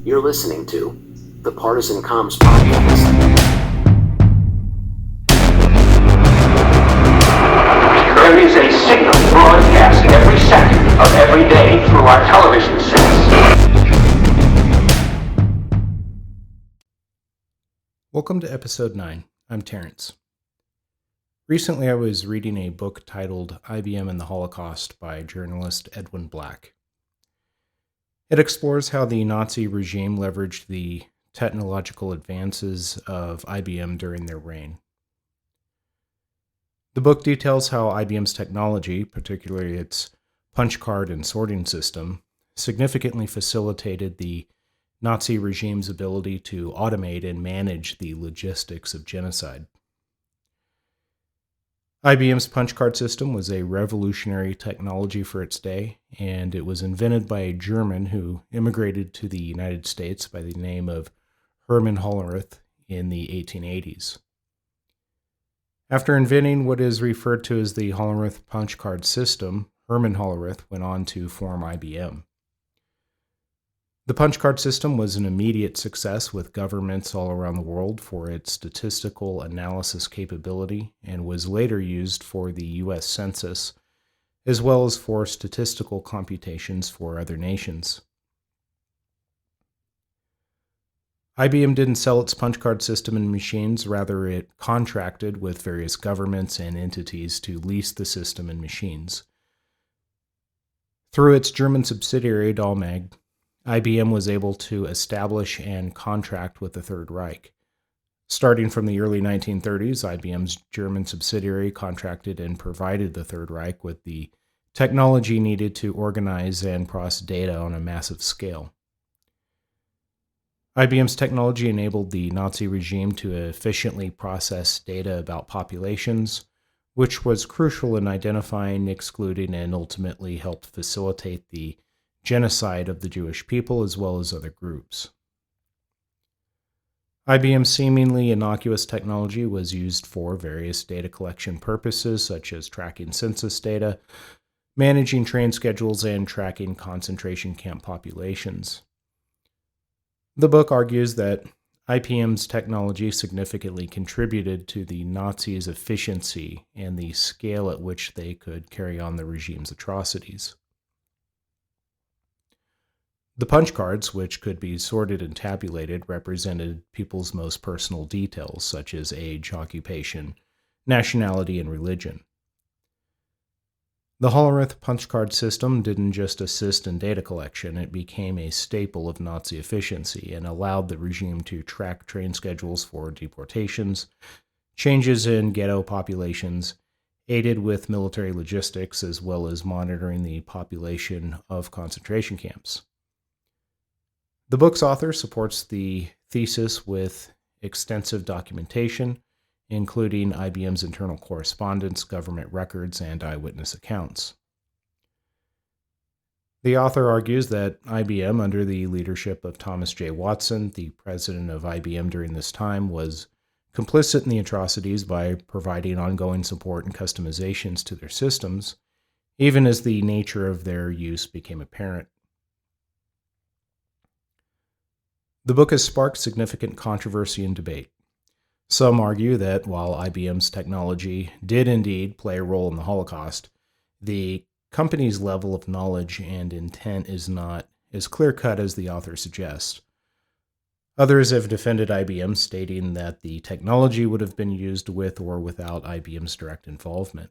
You're listening to the Partisan Comms Podcast. There is a signal broadcast every second of every day through our television sets. Welcome to episode 9. I'm Terrence. Recently I was reading a book titled IBM and the Holocaust by journalist Edwin Black. It explores how the Nazi regime leveraged the technological advances of IBM during their reign. The book details how IBM's technology, particularly its punch card and sorting system, significantly facilitated the Nazi regime's ability to automate and manage the logistics of genocide. IBM's punch card system was a revolutionary technology for its day, and it was invented by a German who immigrated to the United States by the name of Hermann Hollerith in the 1880s. After inventing what is referred to as the Hollerith punch card system, Hermann Hollerith went on to form IBM. The punch card system was an immediate success with governments all around the world for its statistical analysis capability and was later used for the U.S. Census, as well as for statistical computations for other nations. IBM didn't sell its punch card system and machines, rather it contracted with various governments and entities to lease the system and machines. Through its German subsidiary Dalmag, IBM was able to establish and contract with the Third Reich. Starting from the early 1930s, IBM's German subsidiary contracted and provided the Third Reich with the technology needed to organize and process data on a massive scale. IBM's technology enabled the Nazi regime to efficiently process data about populations, which was crucial in identifying, excluding, and ultimately helped facilitate the genocide of the Jewish people as well as other groups. IBM's seemingly innocuous technology was used for various data collection purposes such as tracking census data, managing train schedules, and tracking concentration camp populations. The book argues that IBM's technology significantly contributed to the Nazis' efficiency and the scale at which they could carry on the regime's atrocities. The punch cards, which could be sorted and tabulated, represented people's most personal details, such as age, occupation, nationality, and religion. The Hollerith punch card system didn't just assist in data collection, it became a staple of Nazi efficiency and allowed the regime to track train schedules for deportations, changes in ghetto populations, aided with military logistics, as well as monitoring the population of concentration camps. The book's author supports the thesis with extensive documentation, including IBM's internal correspondence, government records, and eyewitness accounts. The author argues that IBM, under the leadership of Thomas J. Watson, the president of IBM during this time, was complicit in the atrocities by providing ongoing support and customizations to their systems, even as the nature of their use became apparent. The book has sparked significant controversy and debate. Some argue that while IBM's technology did indeed play a role in the Holocaust, the company's level of knowledge and intent is not as clear-cut as the author suggests. Others have defended IBM, stating that the technology would have been used with or without IBM's direct involvement.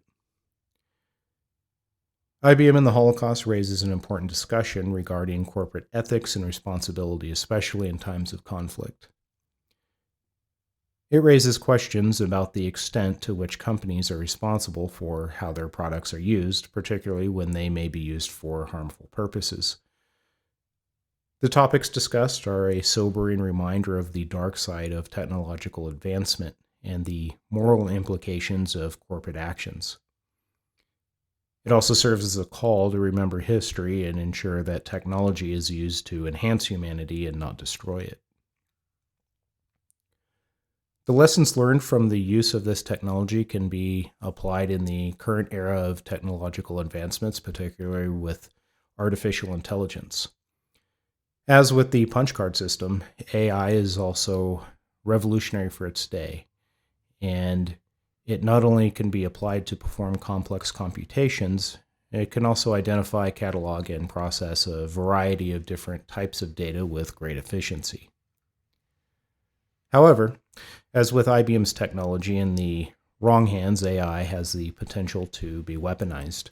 IBM and the Holocaust raises an important discussion regarding corporate ethics and responsibility, especially in times of conflict. It raises questions about the extent to which companies are responsible for how their products are used, particularly when they may be used for harmful purposes. The topics discussed are a sobering reminder of the dark side of technological advancement and the moral implications of corporate actions. It also serves as a call to remember history and ensure that technology is used to enhance humanity and not destroy it. The lessons learned from the use of this technology can be applied in the current era of technological advancements, particularly with artificial intelligence. As with the punch card system, AI is also revolutionary for its day, and it not only can be applied to perform complex computations, it can also identify, catalog, and process a variety of different types of data with great efficiency. However, as with IBM's technology, in the wrong hands, AI has the potential to be weaponized.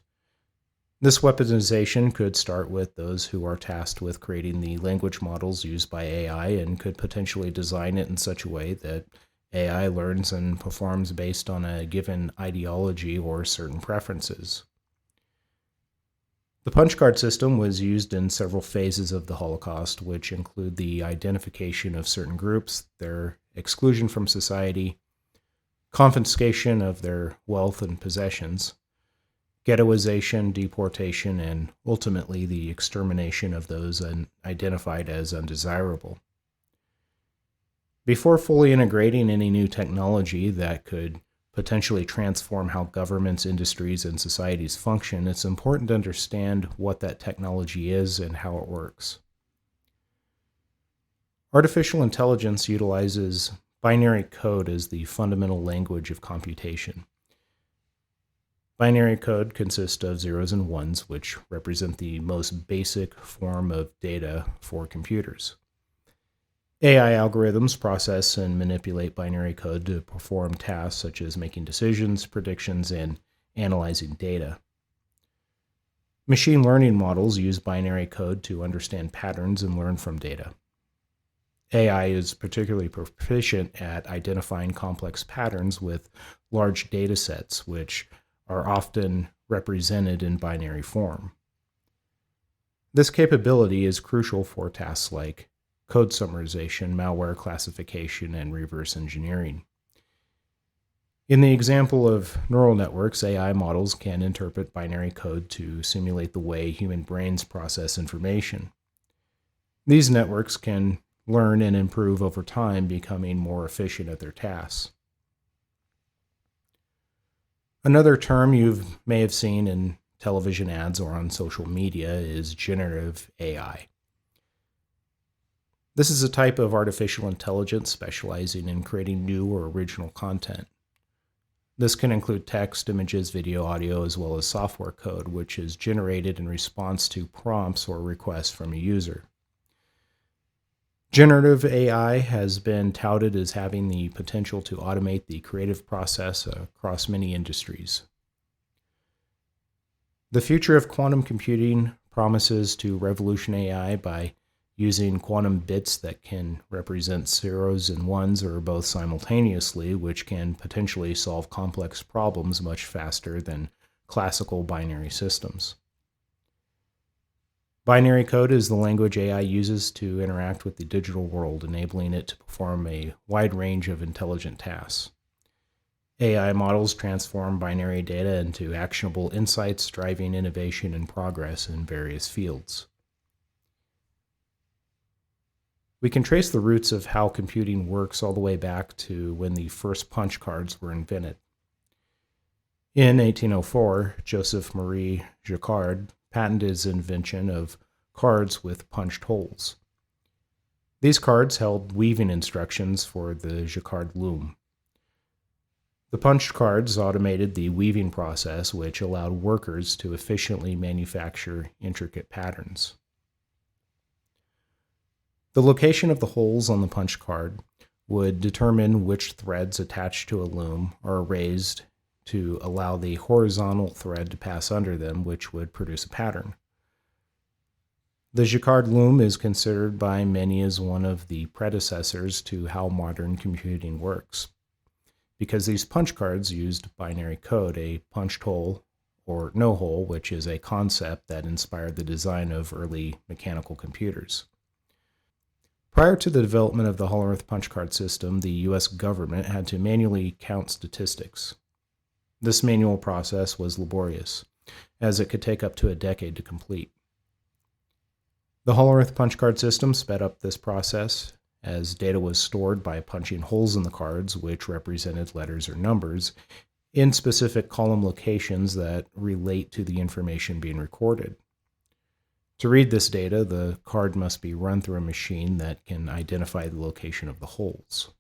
This weaponization could start with those who are tasked with creating the language models used by AI and could potentially design it in such a way that AI learns and performs based on a given ideology or certain preferences. The punch card system was used in several phases of the Holocaust, which include the identification of certain groups, their exclusion from society, confiscation of their wealth and possessions, ghettoization, deportation, and ultimately the extermination of those identified as undesirable. Before fully integrating any new technology that could potentially transform how governments, industries, and societies function, it's important to understand what that technology is and how it works. Artificial intelligence utilizes binary code as the fundamental language of computation. Binary code consists of zeros and ones, which represent the most basic form of data for computers. AI algorithms process and manipulate binary code to perform tasks such as making decisions, predictions, and analyzing data. Machine learning models use binary code to understand patterns and learn from data. AI is particularly proficient at identifying complex patterns with large data sets, which are often represented in binary form. This capability is crucial for tasks like code summarization, malware classification, and reverse engineering. In the example of neural networks, AI models can interpret binary code to simulate the way human brains process information. These networks can learn and improve over time, becoming more efficient at their tasks. Another term you may have seen in television ads or on social media is generative AI. This is a type of artificial intelligence specializing in creating new or original content. This can include text, images, video, audio, as well as software code, which is generated in response to prompts or requests from a user. Generative AI has been touted as having the potential to automate the creative process across many industries. The future of quantum computing promises to revolutionize AI by using quantum bits that can represent zeros and ones or both simultaneously, which can potentially solve complex problems much faster than classical binary systems. Binary code is the language AI uses to interact with the digital world, enabling it to perform a wide range of intelligent tasks. AI models transform binary data into actionable insights, driving innovation and progress in various fields. We can trace the roots of how computing works all the way back to when the first punch cards were invented. In 1804, Joseph Marie Jacquard patented his invention of cards with punched holes. These cards held weaving instructions for the Jacquard loom. The punched cards automated the weaving process, which allowed workers to efficiently manufacture intricate patterns. The location of the holes on the punch card would determine which threads attached to a loom are raised to allow the horizontal thread to pass under them, which would produce a pattern. The Jacquard loom is considered by many as one of the predecessors to how modern computing works, because these punch cards used binary code, a punched hole or no hole, which is a concept that inspired the design of early mechanical computers. Prior to the development of the Hollow Earth punch card system, the U.S. government had to manually count statistics. This manual process was laborious, as it could take up to a decade to complete. The Hollow Earth punch card system sped up this process, as data was stored by punching holes in the cards, which represented letters or numbers, in specific column locations that relate to the information being recorded. To read this data, the card must be run through a machine that can identify the location of the holes.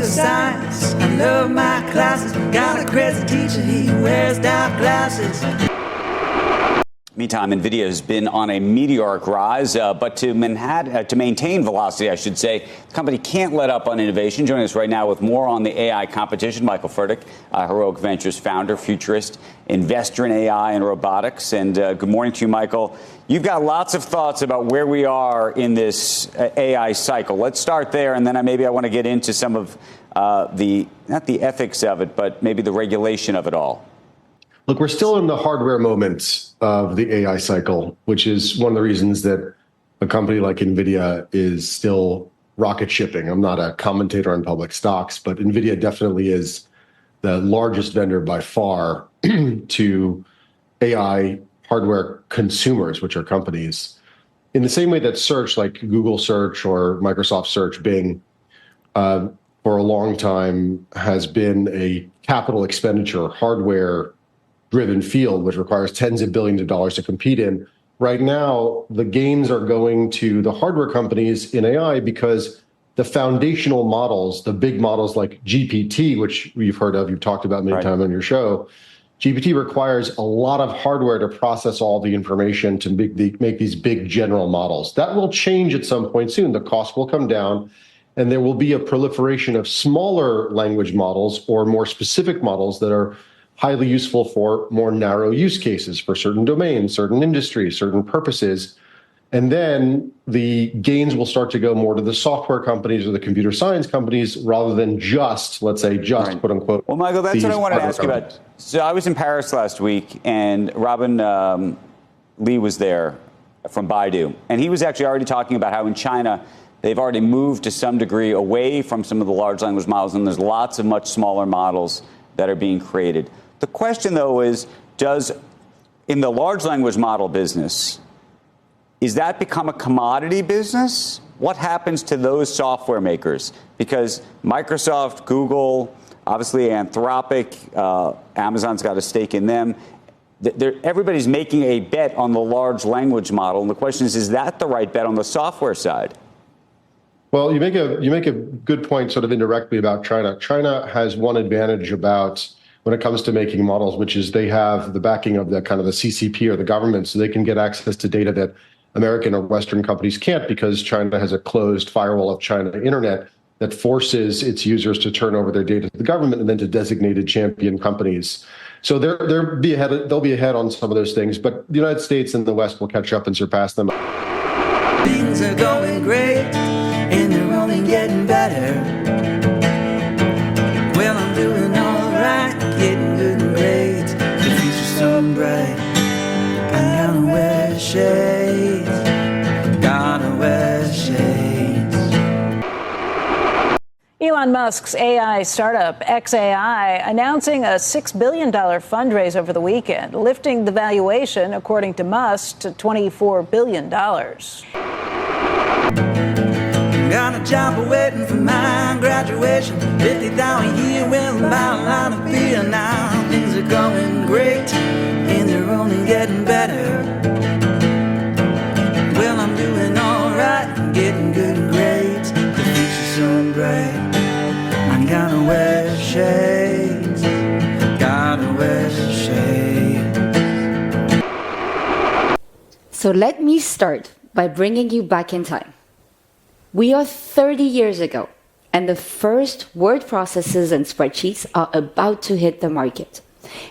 Science. I love my classes. Got a crazy teacher, he wears dark glasses. Meantime, NVIDIA has been on a meteoric rise, but to maintain velocity, I should say, the company can't let up on innovation. Joining us right now with more on the AI competition, Michael Furtick, Heroic Ventures founder, futurist, investor in AI and robotics. And good morning to you, Michael. You've got lots of thoughts about where we are in this AI cycle. Let's start there, and then I want to get into some of not the ethics of it, but maybe the regulation of it all. Look, we're still in the hardware moments of the AI cycle, which is one of the reasons that a company like NVIDIA is still rocket shipping. I'm not a commentator on public stocks, but NVIDIA definitely is the largest vendor by far to AI hardware consumers, which are companies. In the same way that search, like Google search or Microsoft search, Bing, for a long time has been a capital expenditure, hardware-driven field, which requires tens of billions of dollars to compete in. Right now, the gains are going to the hardware companies in AI because the foundational models, the big models like GPT, which you've heard of, you've talked about many times on your show, GPT requires a lot of hardware to process all the information to make these big general models. That will change at some point soon. The cost will come down, and there will be a proliferation of smaller language models or more specific models that are highly useful for more narrow use cases for certain domains, certain industries, certain purposes. And then the gains will start to go more to the software companies or the computer science companies rather than just, let's say, quote unquote. Well, Michael, that's what I wanted to ask you about. So I was in Paris last week, and Robin Lee was there from Baidu. And he was actually already talking about how in China, they've already moved to some degree away from some of the large language models, and there's lots of much smaller models that are being created. The question, though, is in the large language model business, is that become a commodity business? What happens to those software makers? Because Microsoft, Google, obviously Anthropic, Amazon's got a stake in them. Everybody's making a bet on the large language model. And the question is that the right bet on the software side? Well, you make a good point sort of indirectly about China. China has one advantage when it comes to making models, which is they have the backing of the kind of the CCP or the government, so they can get access to data that American or Western companies can't, because China has a closed firewall of China internet that forces its users to turn over their data to the government and then to designated champion companies. So they'll be ahead on some of those things, but the United States and the West will catch up and surpass them. Things are going great, and they're only getting better. Well, I'm doing all right, getting good and great. The future's so bright, I'm gonna wear shades, gotta wear shades. Elon Musk's AI startup xAI announcing a $6 billion fundraise over the weekend, lifting the valuation, according to Musk, to $24 billion. Got a job waiting for my graduation, 50,000 a year, well, about a lot of beer now. Things are going great, and they're only getting better. Well, I'm doing all right, getting good and great. The future's so bright, I gotta wear shades, gotta wear shades. So let me start by bringing you back in time. We are 30 years ago, and the first word processors and spreadsheets are about to hit the market.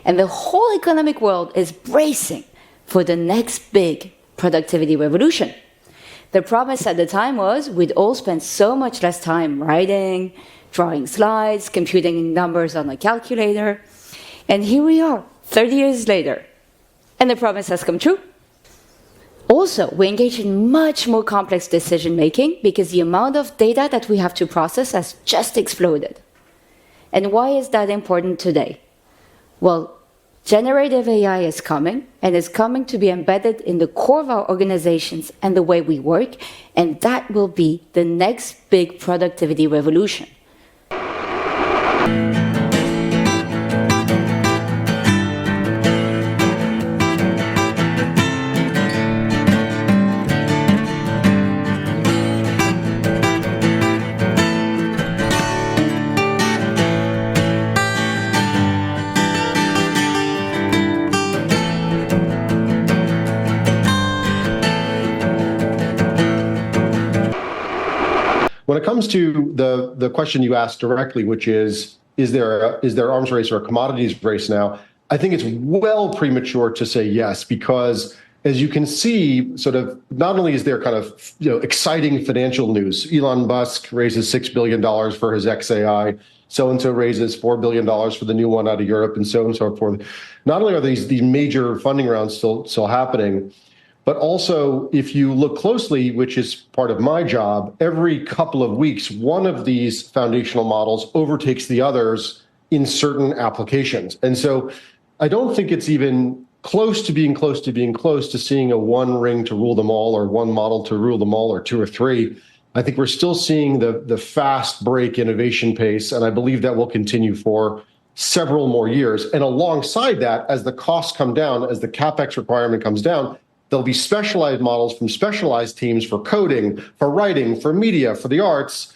And the whole economic world is bracing for the next big productivity revolution. The promise at the time was we'd all spend so much less time writing, drawing slides, computing numbers on a calculator. And here we are, 30 years later. And the promise has come true. Also, we engage in much more complex decision-making because the amount of data that we have to process has just exploded. And why is that important today? Well, generative AI is coming, and it's coming to be embedded in the core of our organizations and the way we work, and that will be the next big productivity revolution. When it comes to the question you asked directly, which is there arms race or a commodities race now? I think it's well premature to say yes, because as you can see, sort of not only is there kind of exciting financial news, Elon Musk raises $6 billion for his XAI, so-and-so raises $4 billion for the new one out of Europe, and so on and so forth. Not only are these major funding rounds still happening, but also, if you look closely, which is part of my job, every couple of weeks, one of these foundational models overtakes the others in certain applications. And so I don't think it's even close to being close to seeing a one ring to rule them all, or one model to rule them all, or two or three. I think we're still seeing the fast break innovation pace, and I believe that will continue for several more years. And alongside that, as the costs come down, as the CapEx requirement comes down, there'll be specialized models from specialized teams for coding, for writing, for media, for the arts.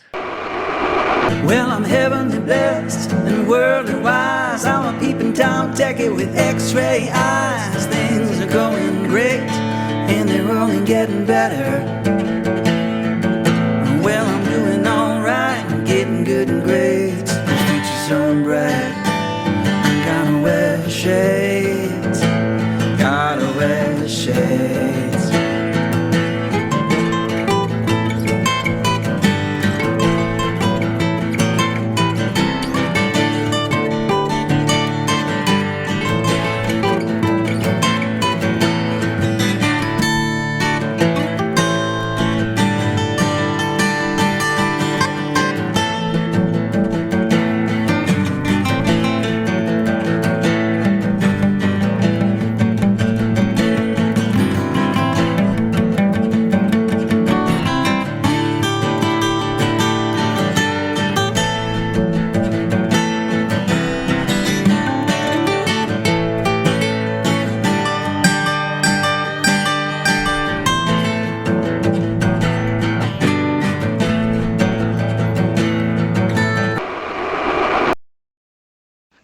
Well, I'm heavenly blessed and worldly wise. I'm a peeping Tom techie with X-ray eyes. Things are going great and they're only getting better. Well, I'm doing all right, I'm getting good and great. The future's so bright, I gotta wear shades. Gotta wear shades.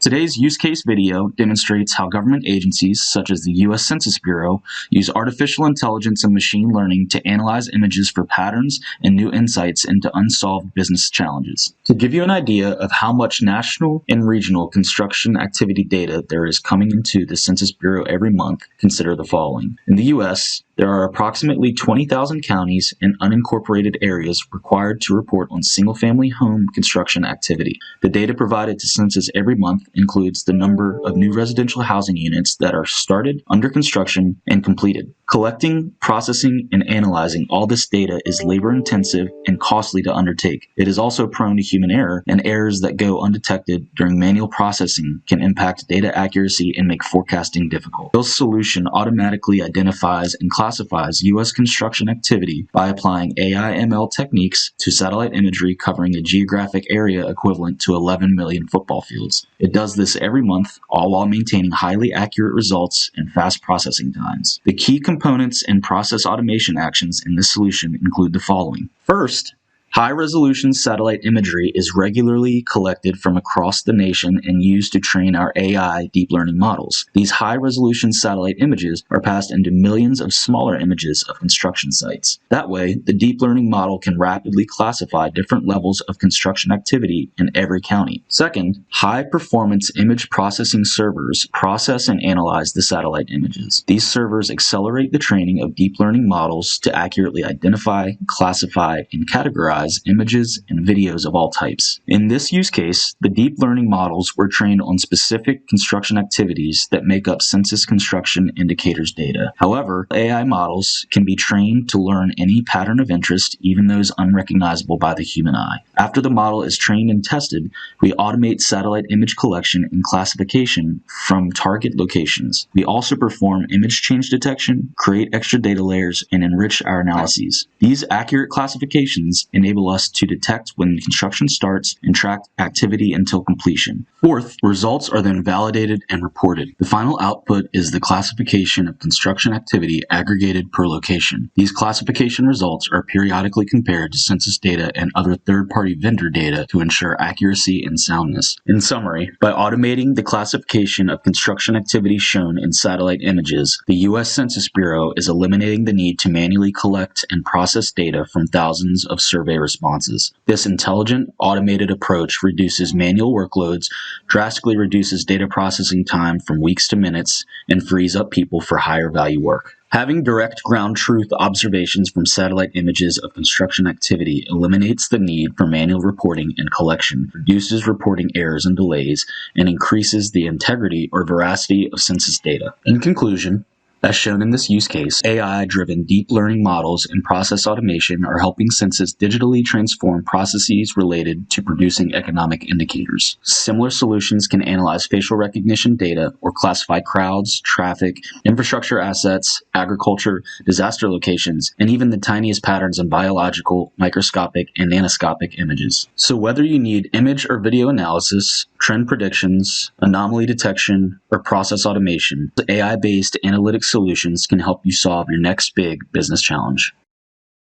Today's use case video demonstrates how government agencies, such as the U.S. Census Bureau, use artificial intelligence and machine learning to analyze images for patterns and new insights into unsolved business challenges. To give you an idea of how much national and regional construction activity data there is coming into the Census Bureau every month, consider the following. In the U.S., there are approximately 20,000 counties and unincorporated areas required to report on single-family home construction activity. The data provided to Census every month includes the number of new residential housing units that are started, under construction, and completed. Collecting, processing, and analyzing all this data is labor-intensive and costly to undertake. It is also prone to human error, and errors that go undetected during manual processing can impact data accuracy and make forecasting difficult. Bill's solution automatically identifies and classifies U.S. construction activity by applying AI/ML techniques to satellite imagery covering a geographic area equivalent to 11 million football fields. It does this every month, all while maintaining highly accurate results and fast processing times. The key components and process automation actions in this solution include the following. First, high-resolution satellite imagery is regularly collected from across the nation and used to train our AI deep learning models. These high-resolution satellite images are passed into millions of smaller images of construction sites. That way, the deep learning model can rapidly classify different levels of construction activity in every county. Second, high-performance image processing servers process and analyze the satellite images. These servers accelerate the training of deep learning models to accurately identify, classify, and categorize categorize images and videos of all types. In this use case, the deep learning models were trained on specific construction activities that make up census construction indicators data. However, AI models can be trained to learn any pattern of interest, even those unrecognizable by the human eye. After the model is trained and tested, we automate satellite image collection and classification from target locations. We also perform image change detection, create extra data layers, and enrich our analyses. These accurate classifications enable us to detect when construction starts and track activity until completion. Fourth, results are then validated and reported. The final output is the classification of construction activity aggregated per location. These classification results are periodically compared to census data and other third-party vendor data to ensure accuracy and soundness. In summary, by automating the classification of construction activity shown in satellite images, the U.S. Census Bureau is eliminating the need to manually collect and process data from thousands of survey responses. This intelligent, automated approach reduces manual workloads, drastically reduces data processing time from weeks to minutes, and frees up people for higher value work. Having direct ground truth observations from satellite images of construction activity eliminates the need for manual reporting and collection, reduces reporting errors and delays, and increases the integrity or veracity of census data. In conclusion, as shown in this use case, AI-driven deep learning models and process automation are helping census digitally transform processes related to producing economic indicators. Similar solutions can analyze facial recognition data or classify crowds, traffic, infrastructure assets, agriculture, disaster locations, and even the tiniest patterns in biological, microscopic, and nanoscopic images. So whether you need image or video analysis, trend predictions, anomaly detection, or process automation, the AI-based analytics solutions can help you solve your next big business challenge.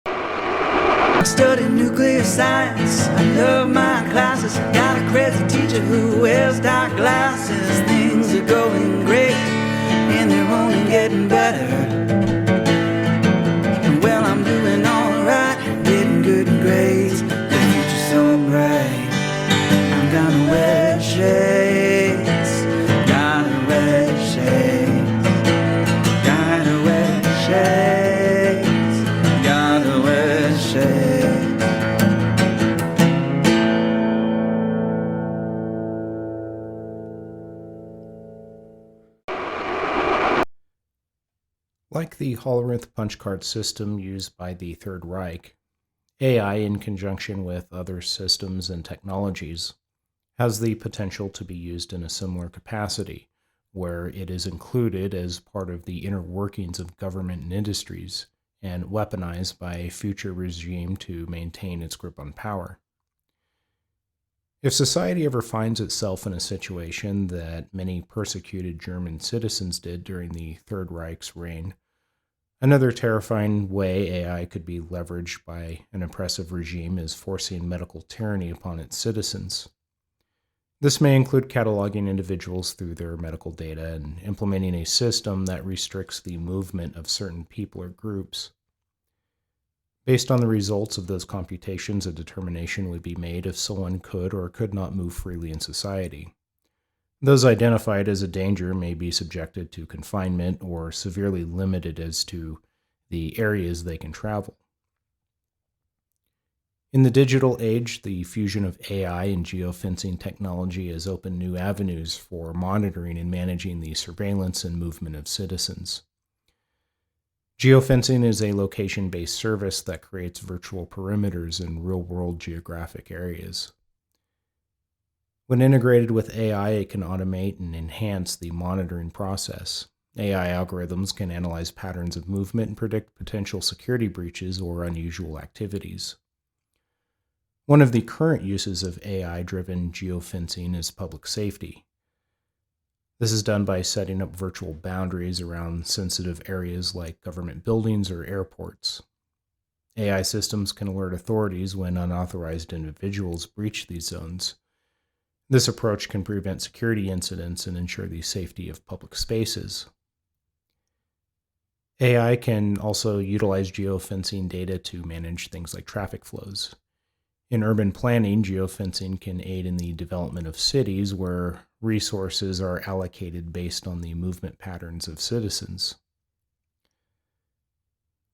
I study nuclear science. I love my classes. Got a crazy teacher who wears dark glasses. Things are going great, and they're only getting better. Well, I'm doing alright, getting good grades. The future's so bright. I'm gonna wear shades. Gotta wear shades. Gotta wear shades. Gotta wear shades. Like the Hollerith punch card system used by the Third Reich, AI, in conjunction with other systems and technologies, has the potential to be used in a similar capacity, where it is included as part of the inner workings of government and industries, and weaponized by a future regime to maintain its grip on power. If society ever finds itself in a situation that many persecuted German citizens did during the Third Reich's reign, another terrifying way AI could be leveraged by an oppressive regime is forcing medical tyranny upon its citizens. This may include cataloging individuals through their medical data and implementing a system that restricts the movement of certain people or groups. Based on the results of those computations, a determination would be made if someone could or could not move freely in society. Those identified as a danger may be subjected to confinement or severely limited as to the areas they can travel. In the digital age, the fusion of AI and geofencing technology has opened new avenues for monitoring and managing the surveillance and movement of citizens. Geofencing is a location-based service that creates virtual perimeters in real-world geographic areas. When integrated with AI, it can automate and enhance the monitoring process. AI algorithms can analyze patterns of movement and predict potential security breaches or unusual activities. One of the current uses of AI-driven geofencing is public safety. This is done by setting up virtual boundaries around sensitive areas like government buildings or airports. AI systems can alert authorities when unauthorized individuals breach these zones. This approach can prevent security incidents and ensure the safety of public spaces. AI can also utilize geofencing data to manage things like traffic flows. In urban planning, geofencing can aid in the development of cities where resources are allocated based on the movement patterns of citizens.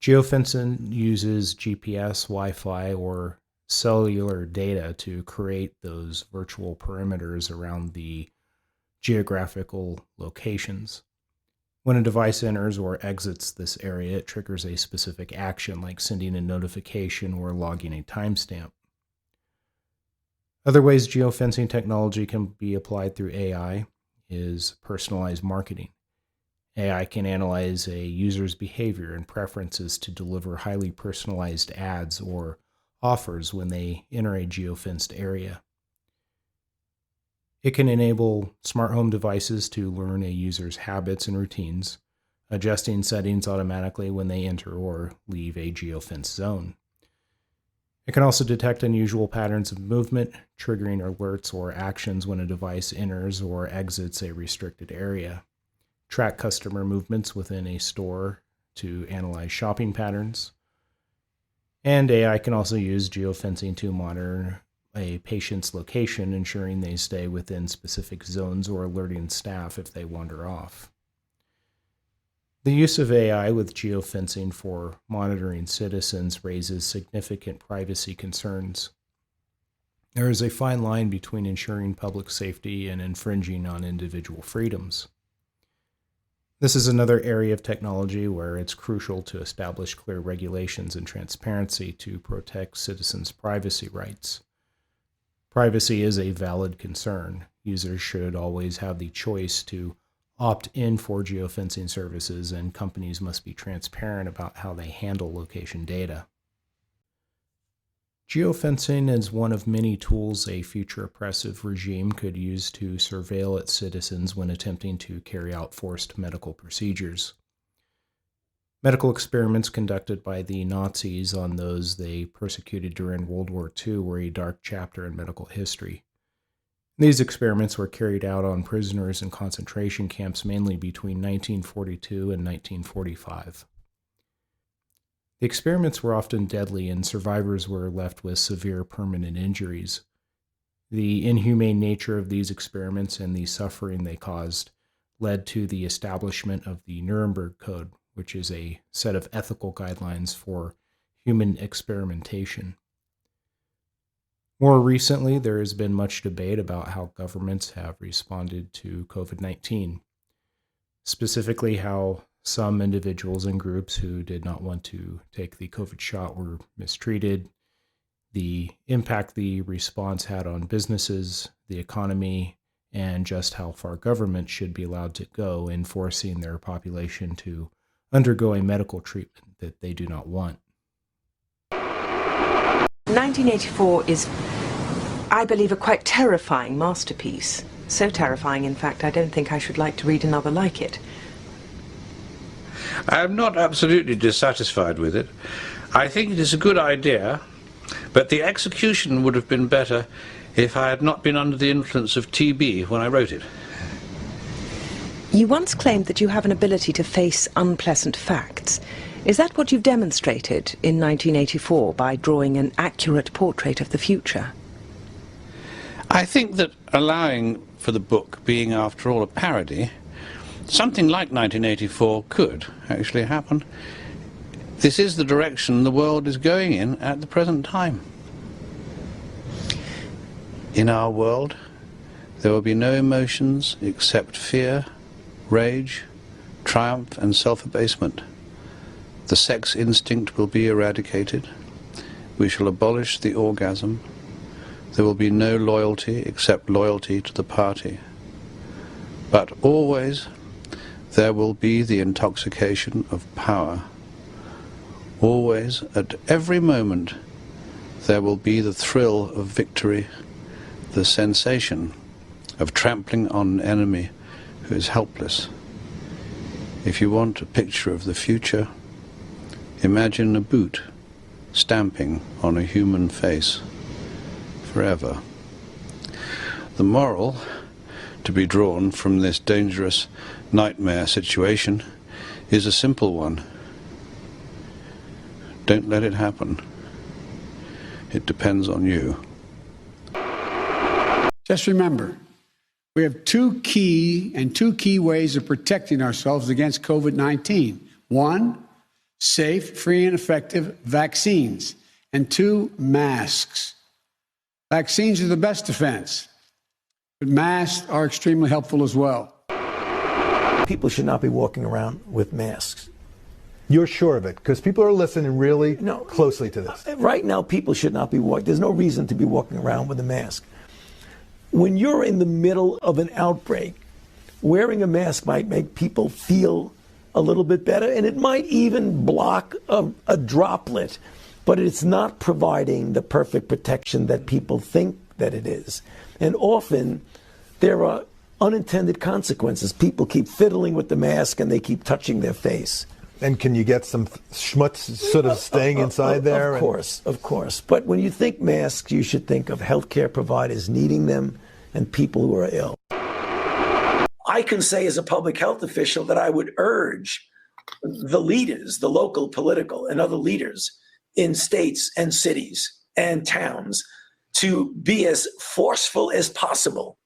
Geofencing uses GPS, Wi-Fi, or cellular data to create those virtual perimeters around the geographical locations. When a device enters or exits this area, it triggers a specific action like sending a notification or logging a timestamp. Other ways geofencing technology can be applied through AI is personalized marketing. AI can analyze a user's behavior and preferences to deliver highly personalized ads or offers when they enter a geofenced area. It can enable smart home devices to learn a user's habits and routines, adjusting settings automatically when they enter or leave a geofenced zone. It can also detect unusual patterns of movement, triggering alerts or actions when a device enters or exits a restricted area, track customer movements within a store to analyze shopping patterns, and AI can also use geofencing to monitor a patient's location, ensuring they stay within specific zones or alerting staff if they wander off. The use of AI with geofencing for monitoring citizens raises significant privacy concerns. There is a fine line between ensuring public safety and infringing on individual freedoms. This is another area of technology where it's crucial to establish clear regulations and transparency to protect citizens' privacy rights. Privacy is a valid concern. Users should always have the choice to opt in for geofencing services, and companies must be transparent about how they handle location data. Geofencing is one of many tools a future oppressive regime could use to surveil its citizens when attempting to carry out forced medical procedures. Medical experiments conducted by the Nazis on those they persecuted during World War II were a dark chapter in medical history. These experiments were carried out on prisoners in concentration camps mainly between 1942 and 1945. The experiments were often deadly, and survivors were left with severe permanent injuries. The inhumane nature of these experiments and the suffering they caused led to the establishment of the Nuremberg Code, which is a set of ethical guidelines for human experimentation. More recently, there has been much debate about how governments have responded to COVID-19, specifically how some individuals and groups who did not want to take the COVID shot were mistreated, the impact the response had on businesses, the economy, and just how far government should be allowed to go in forcing their population to undergo a medical treatment that they do not want. 1984 is, I believe, a quite terrifying masterpiece. So terrifying, in fact, I don't think I should like to read another like it. I am not absolutely dissatisfied with it. I think it is a good idea, but the execution would have been better if I had not been under the influence of TB when I wrote it. You once claimed that you have an ability to face unpleasant facts. Is that what you've demonstrated in 1984 by drawing an accurate portrait of the future? I think that allowing for the book being, after all, a parody, something like 1984 could actually happen. This is the direction the world is going in at the present time. In our world, there will be no emotions except fear, rage, triumph, and self-abasement. The sex instinct will be eradicated. We shall abolish the orgasm. There will be no loyalty except loyalty to the party. But always there will be the intoxication of power. Always, at every moment, there will be the thrill of victory, the sensation of trampling on an enemy who is helpless. If you want a picture of the future, imagine a boot stamping on a human face forever. The moral to be drawn from this dangerous nightmare situation is a simple one. Don't let it happen. It depends on you. Just remember, we have two key ways of protecting ourselves against COVID-19. One, safe, free, and effective vaccines. and 2, masks. Vaccines are the best defense, but masks are extremely helpful as well. People should not be walking around with masks. You're sure of it? Because people are listening really closely to this. Right now, people should not be walking. There's no reason to be walking around with a mask. When you're in the middle of an outbreak, wearing a mask might make people feel a little bit better, and it might even block a droplet, but it's not providing the perfect protection that people think that it is. And often, there are unintended consequences. People keep fiddling with the mask and they keep touching their face. And can you get some schmutz sort of staying inside there? Of course. But when you think masks, you should think of healthcare providers needing them and people who are ill. I can say as a public health official that I would urge the leaders, the local political and other leaders in states and cities and towns to be as forceful as possible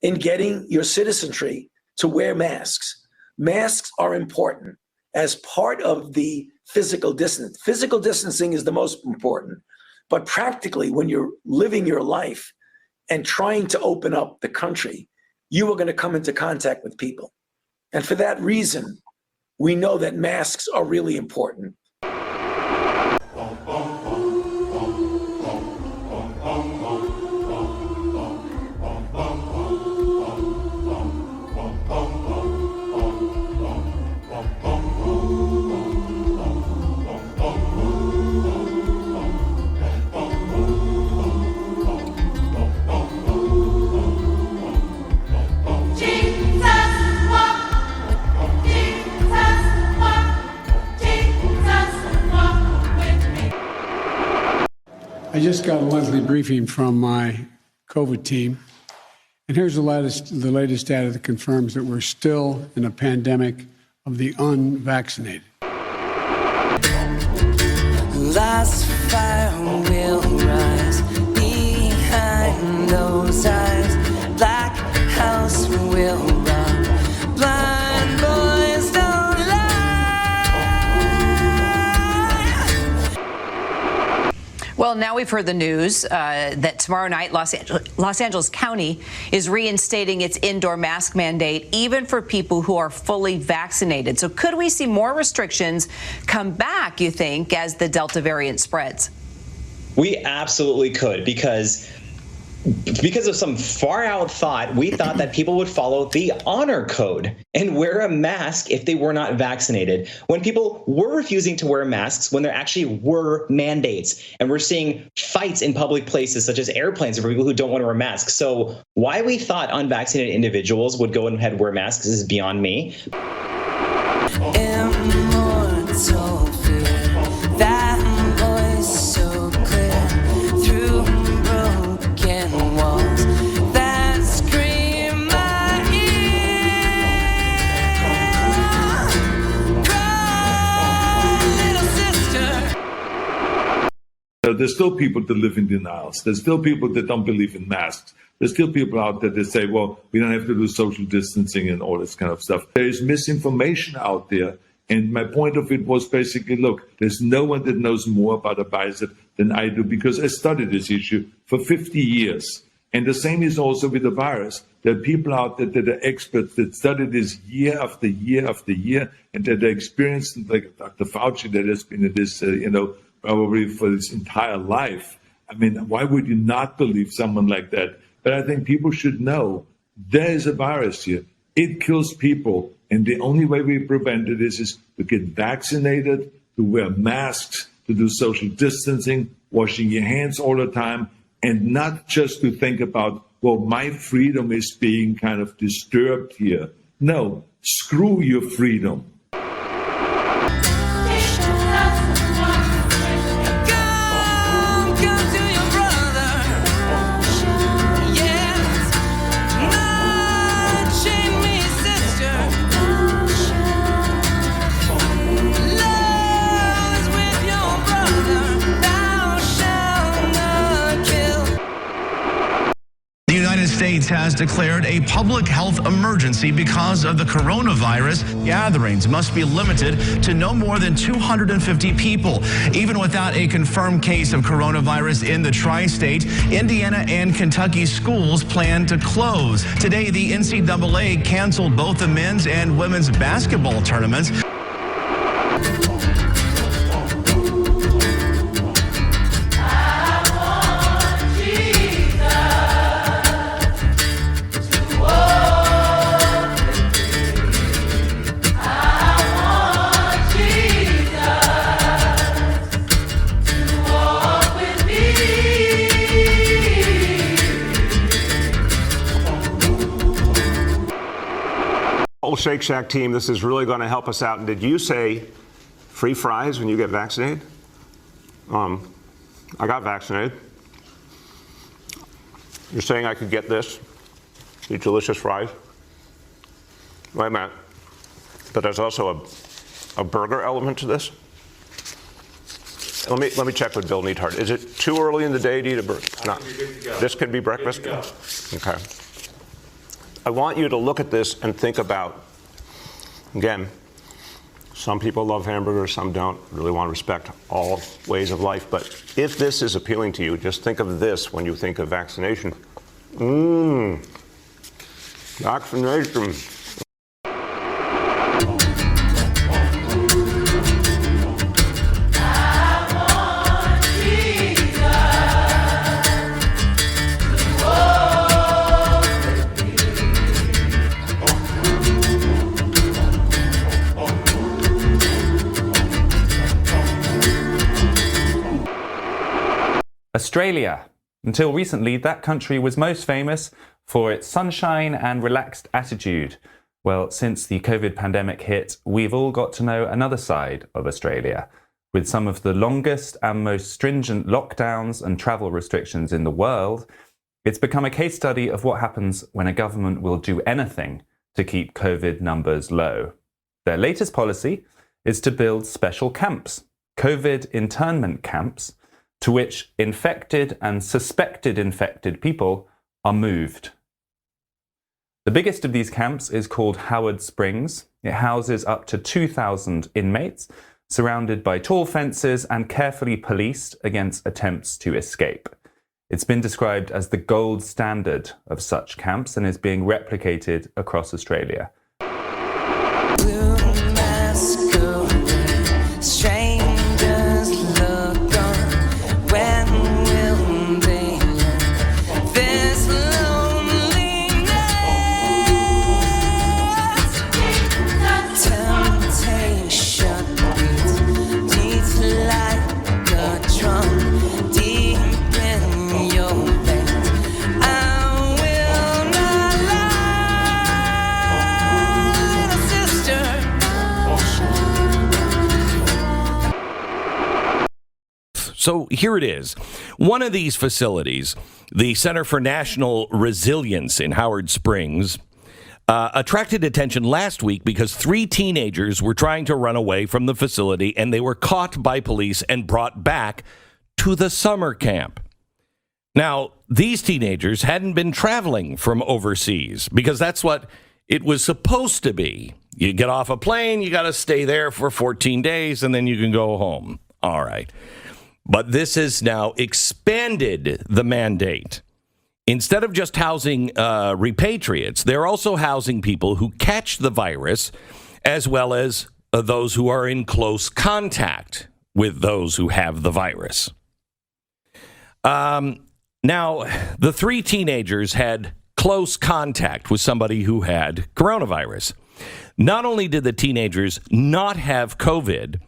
in getting your citizenry to wear masks. Masks are important as part of the physical distance. Physical distancing is the most important, but practically when you're living your life and trying to open up the country, you are going to come into contact with people. And for that reason, we know that masks are really important. I just got a monthly briefing from my COVID team, and here's the latest data that confirms that we're still in a pandemic of the unvaccinated. Last fire will rise behind those eyes. Black house will run. Blind boys don't lie. Well, now we've heard the news that tomorrow night Los Angeles County is reinstating its indoor mask mandate, even for people who are fully vaccinated. So could we see more restrictions come back, you think, as the Delta variant spreads? We absolutely could, because of some far out thought, we thought that people would follow the honor code and wear a mask if they were not vaccinated, when people were refusing to wear masks when there actually were mandates. And we're seeing fights in public places such as airplanes for people who don't want to wear masks. So why we thought unvaccinated individuals would go ahead and wear masks is beyond me. Immortal fear, that voice so clear through broken walls that scream my ear. Cry, little sister. There's still people that live in denials. There's still people that don't believe in masks. There's still people out there that say, well, we don't have to do social distancing and all this kind of stuff. There is misinformation out there. And my point of it was basically, look, there's no one that knows more about a virus than I do, because I studied this issue for 50 years. And the same is also with the virus. There are people out there that are experts that study this year after year after year, and that are experienced, like Dr. Fauci, that has been in this, probably for his entire life. I mean, why would you not believe someone like that? But I think people should know there is a virus here. It kills people. And the only way we prevent it is to get vaccinated, to wear masks, to do social distancing, washing your hands all the time, and not just to think about, well, my freedom is being kind of disturbed here. No, screw your freedom. States has declared a public health emergency because of the coronavirus. Gatherings must be limited to no more than 250 people. Even without a confirmed case of coronavirus in the tri-state, Indiana and Kentucky schools plan to close. Today, the NCAA canceled both the men's and women's basketball tournaments. Shake Shack team, this is really going to help us out. And did you say free fries when you get vaccinated? I got vaccinated. You're saying I could get this? These delicious fries? Wait a minute. But there's also a burger element to this? Let me check with Bill Neathart. Is it too early in the day to eat a burger? No. This could be breakfast? Okay. I want you to look at this and think about, again, some people love hamburgers, some don't. Really want to respect all ways of life. But if this is appealing to you, just think of this when you think of vaccination. Vaccination. Australia. Until recently, that country was most famous for its sunshine and relaxed attitude. Well, since the COVID pandemic hit, we've all got to know another side of Australia. With some of the longest and most stringent lockdowns and travel restrictions in the world, it's become a case study of what happens when a government will do anything to keep COVID numbers low. Their latest policy is to build special camps, COVID internment camps, to which infected and suspected infected people are moved. The biggest of these camps is called Howard Springs. It houses up to 2,000 inmates, surrounded by tall fences and carefully policed against attempts to escape. It's been described as the gold standard of such camps and is being replicated across Australia. So here it is. One of these facilities, the Center for National Resilience in Howard Springs, attracted attention last week because 3 teenagers were trying to run away from the facility, and they were caught by police and brought back to the summer camp. Now, these teenagers hadn't been traveling from overseas because that's what it was supposed to be. You get off a plane, you got to stay there for 14 days, and then you can go home. All right. But this has now expanded the mandate. Instead of just housing repatriates, they're also housing people who catch the virus, as well as those who are in close contact with those who have the virus. Now, the 3 teenagers had close contact with somebody who had coronavirus. Not only did the teenagers not have COVID,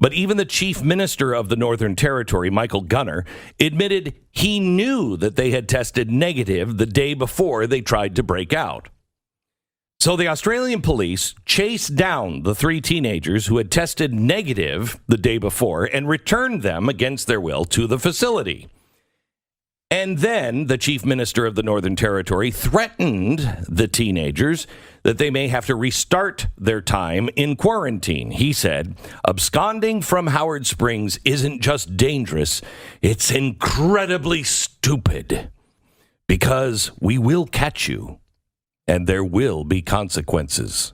but even the chief minister of the Northern Territory, Michael Gunner, admitted he knew that they had tested negative the day before they tried to break out. So the Australian police chased down the 3 teenagers who had tested negative the day before and returned them against their will to the facility. And then the chief minister of the Northern Territory threatened the teenagers that they may have to restart their time in quarantine. He said, absconding from Howard Springs isn't just dangerous, it's incredibly stupid. because we will catch you, and there will be consequences.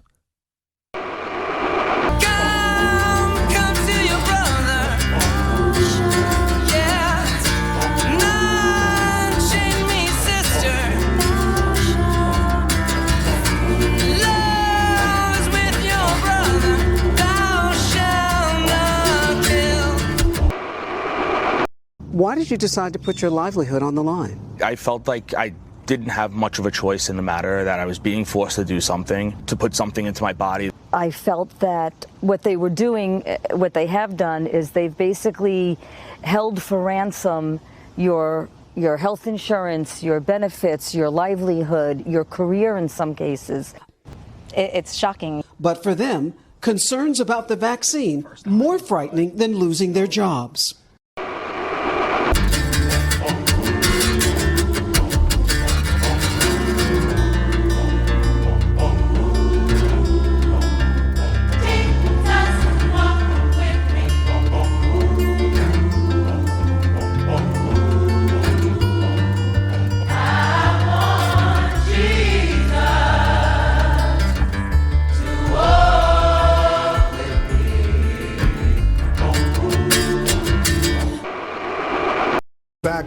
Why did you decide to put your livelihood on the line? I felt like I didn't have much of a choice in the matter, that I was being forced to do something, to put something into my body. I felt that what they were doing, what they have done, is they've basically held for ransom your health insurance, your benefits, your livelihood, your career in some cases. It's shocking. But for them, concerns about the vaccine more frightening than losing their jobs.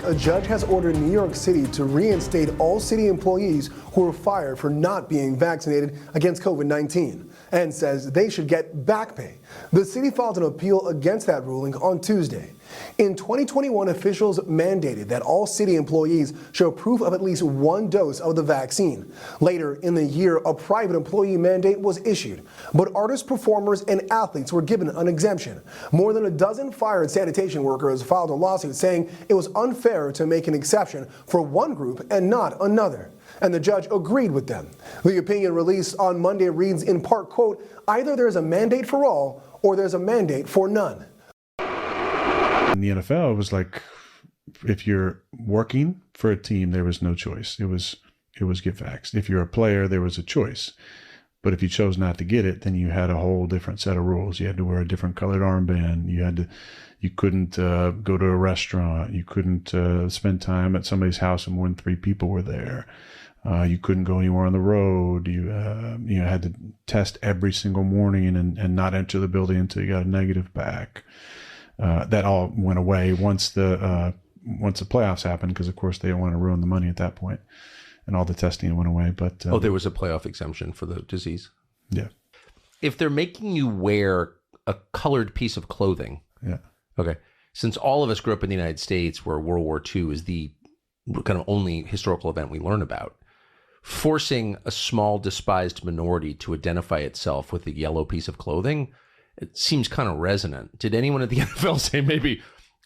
A judge has ordered New York City to reinstate all city employees who were fired for not being vaccinated against COVID-19 and says they should get back pay. The city filed an appeal against that ruling on Tuesday. In 2021, officials mandated that all city employees show proof of at least one dose of the vaccine. Later in the year, a private employee mandate was issued, but artists, performers, and athletes were given an exemption. More than a dozen fired sanitation workers filed a lawsuit saying it was unfair to make an exception for one group and not another. And the judge agreed with them. The opinion released on Monday reads in part, quote, either there's a mandate for all or there's a mandate for none. In the NFL, it was like, if you're working for a team, there was no choice. It was get vaxxed. If you're a player, there was a choice. But if you chose not to get it, then you had a whole different set of rules. You had to wear a different colored armband. You couldn't go to a restaurant. You couldn't spend time at somebody's house and more than 3 people were there. You couldn't go anywhere on the road. You had to test every single morning and not enter the building until you got a negative back. That all went away once the playoffs happened, because of course they don't want to ruin the money at that point, and all the testing went away. But there was a playoff exemption for the disease. Yeah. If they're making you wear a colored piece of clothing, yeah. Okay. Since all of us grew up in the United States, where World War II is the kind of only historical event we learn about, forcing a small despised minority to identify itself with a yellow piece of clothing, it seems kind of resonant. Did anyone at the NFL say maybe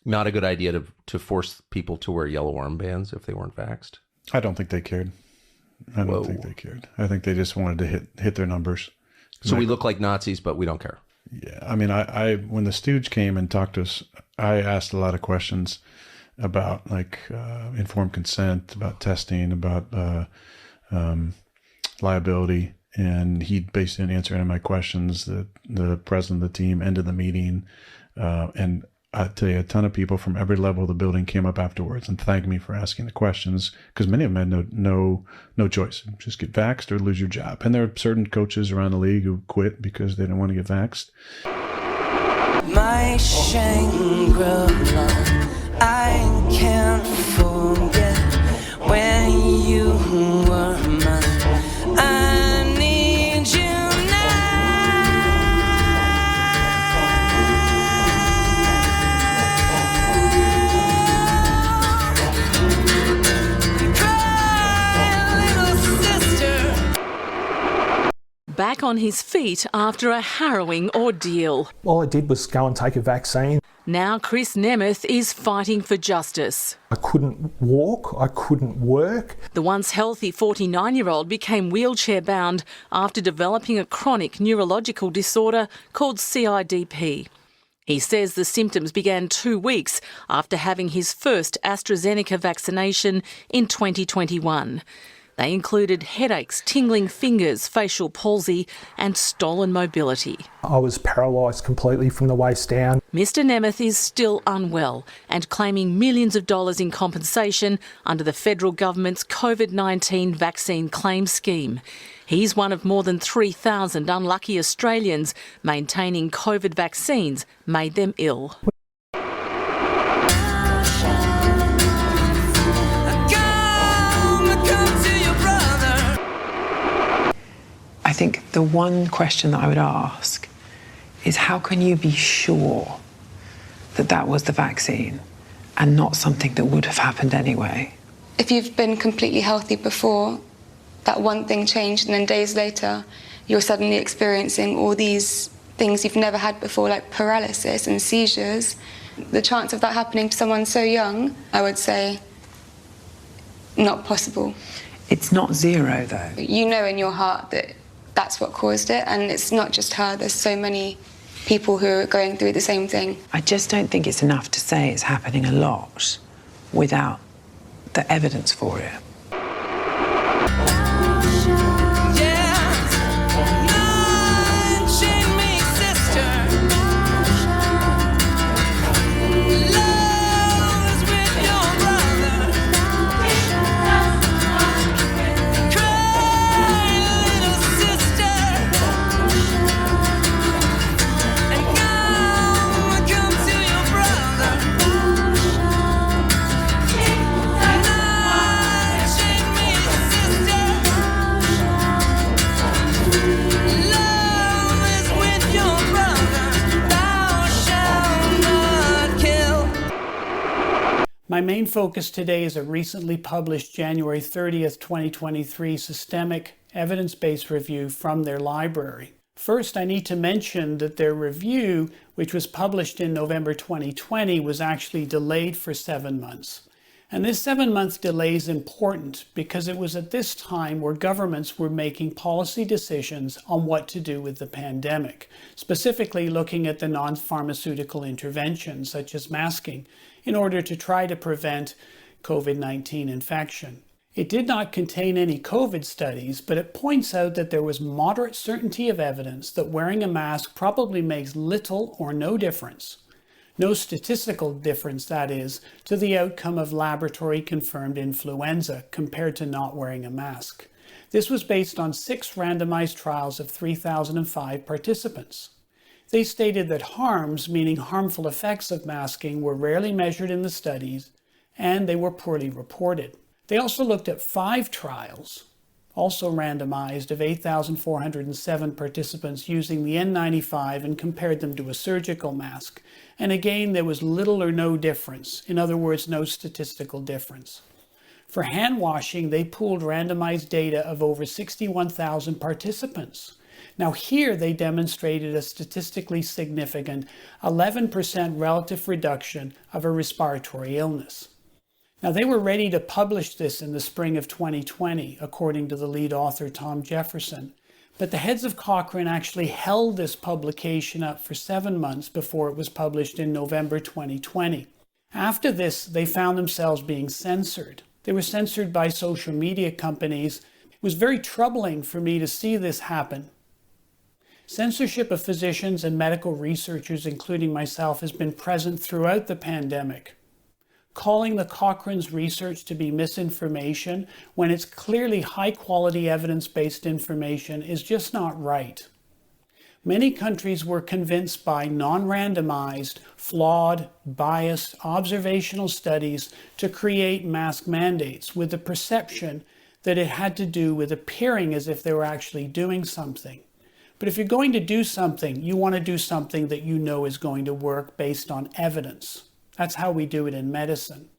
not a good idea to force people to wear yellow armbands if they weren't vaxxed? I don't think they cared. I don't think they cared. I think they just wanted to hit their numbers. So we look like Nazis, but we don't care. Yeah, I mean, I when the Stooge came and talked to us, I asked a lot of questions about informed consent, about testing, about liability. And he basically didn't answer any of my questions. The president of the team ended the meeting. And I tell you, a ton of people from every level of the building came up afterwards and thanked me for asking the questions, because many of them had no choice. Just get vaxxed or lose your job. And there are certain coaches around the league who quit because they didn't want to get vaxxed. My Shangri-La, I can't forget when you were mine. I need you Back on his feet after a harrowing ordeal. All I did was go and take a vaccine. Now Chris Nemeth is fighting for justice. I couldn't walk, I couldn't work. The once healthy 49-year-old became wheelchair-bound after developing a chronic neurological disorder called CIDP. He says the symptoms began 2 weeks after having his first AstraZeneca vaccination in 2021. They included headaches, tingling fingers, facial palsy and stolen mobility. I was paralysed completely from the waist down. Mr Nemeth is still unwell and claiming millions of dollars in compensation under the federal government's COVID-19 vaccine claim scheme. He's one of more than 3,000 unlucky Australians maintaining COVID vaccines made them ill. I think the one question that I would ask is how can you be sure that that was the vaccine and not something that would have happened anyway? If you've been completely healthy before, that one thing changed and then days later you're suddenly experiencing all these things you've never had before, like paralysis and seizures. The chance of that happening to someone so young, I would say, not possible. It's not zero though. You know in your heart that that's what caused it, and it's not just her. There's so many people who are going through the same thing. I just don't think it's enough to say it's happening a lot without the evidence for it. My main focus today is a recently published January 30th, 2023 systemic evidence-based review from their library. First, I need to mention that their review, which was published in November 2020, was actually delayed for 7 months. And this 7-month delay is important because it was at this time where governments were making policy decisions on what to do with the pandemic, specifically looking at the non-pharmaceutical interventions such as masking in order to try to prevent COVID-19 infection. It did not contain any COVID studies, but it points out that there was moderate certainty of evidence that wearing a mask probably makes little or no difference. No statistical difference, that is, to the outcome of laboratory-confirmed influenza compared to not wearing a mask. This was based on 6 randomized trials of 3,005 participants. They stated that harms, meaning harmful effects of masking, were rarely measured in the studies, and they were poorly reported. They also looked at 5 trials, also randomized, of 8,407 participants using the N95 and compared them to a surgical mask. And again, there was little or no difference. In other words, no statistical difference. For hand washing, they pooled randomized data of over 61,000 participants. Now here they demonstrated a statistically significant 11% relative reduction of a respiratory illness. Now they were ready to publish this in the spring of 2020, according to the lead author Tom Jefferson. But the heads of Cochrane actually held this publication up for 7 months before it was published in November 2020. After this, they found themselves being censored. They were censored by social media companies. It was very troubling for me to see this happen. Censorship of physicians and medical researchers, including myself, has been present throughout the pandemic. Calling the Cochrane's research to be misinformation when it's clearly high-quality evidence-based information is just not right. Many countries were convinced by non-randomized, flawed, biased, observational studies to create mask mandates with the perception that it had to do with appearing as if they were actually doing something. But if you're going to do something, you want to do something that you know is going to work based on evidence. That's how we do it in medicine.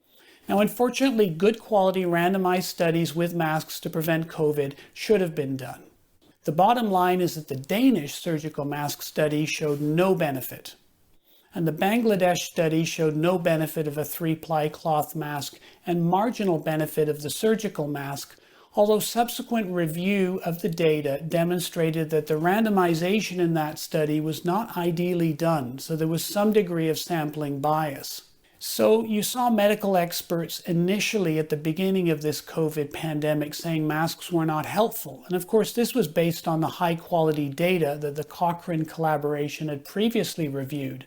Now, unfortunately, good quality randomized studies with masks to prevent COVID should have been done. The bottom line is that the Danish surgical mask study showed no benefit. And the Bangladesh study showed no benefit of a 3-ply cloth mask and marginal benefit of the surgical mask, although subsequent review of the data demonstrated that the randomization in that study was not ideally done, so there was some degree of sampling bias. So you saw medical experts initially at the beginning of this COVID pandemic saying masks were not helpful. And of course, this was based on the high quality data that the Cochrane collaboration had previously reviewed.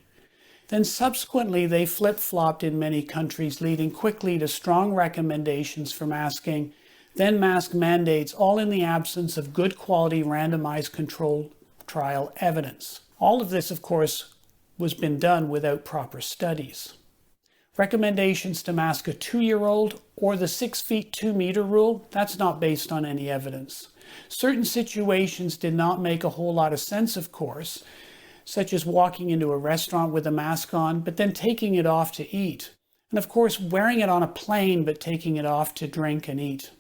Then subsequently, they flip-flopped in many countries, leading quickly to strong recommendations for masking, then mask mandates, all in the absence of good quality randomized controlled trial evidence. All of this, of course, was been done without proper studies. Recommendations to mask a 2-year-old or the 6 feet 2 meter rule, that's not based on any evidence. Certain situations did not make a whole lot of sense, of course, such as walking into a restaurant with a mask on, but then taking it off to eat. And of course, wearing it on a plane, but taking it off to drink and eat.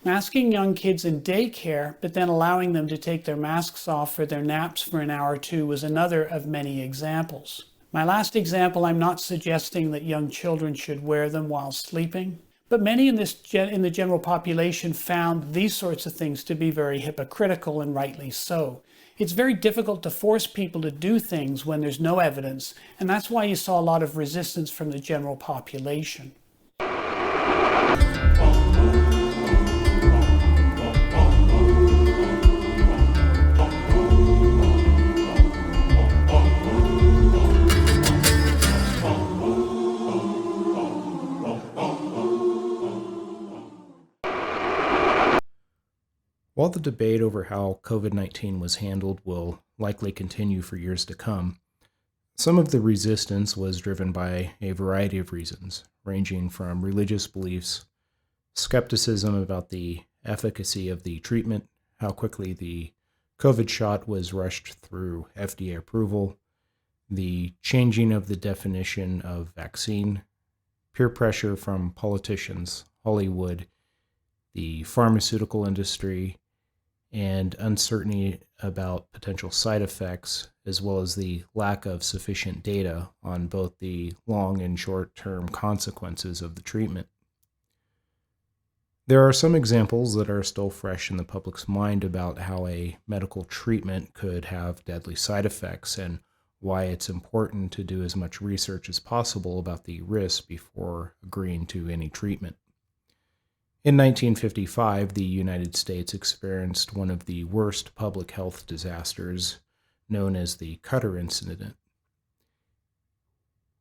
Masking young kids in daycare, but then allowing them to take their masks off for their naps for an hour or two was another of many examples. My last example, I'm not suggesting that young children should wear them while sleeping, but many in the general population found these sorts of things to be very hypocritical, and rightly so. It's very difficult to force people to do things when there's no evidence, and that's why you saw a lot of resistance from the general population. While the debate over how COVID-19 was handled will likely continue for years to come, some of the resistance was driven by a variety of reasons, ranging from religious beliefs, skepticism about the efficacy of the treatment, how quickly the COVID shot was rushed through FDA approval, the changing of the definition of vaccine, peer pressure from politicians, Hollywood, the pharmaceutical industry, and uncertainty about potential side effects, as well as the lack of sufficient data on both the long and short-term consequences of the treatment. There are some examples that are still fresh in the public's mind about how a medical treatment could have deadly side effects and why it's important to do as much research as possible about the risks before agreeing to any treatment. In 1955, the United States experienced one of the worst public health disasters, known as the Cutter incident.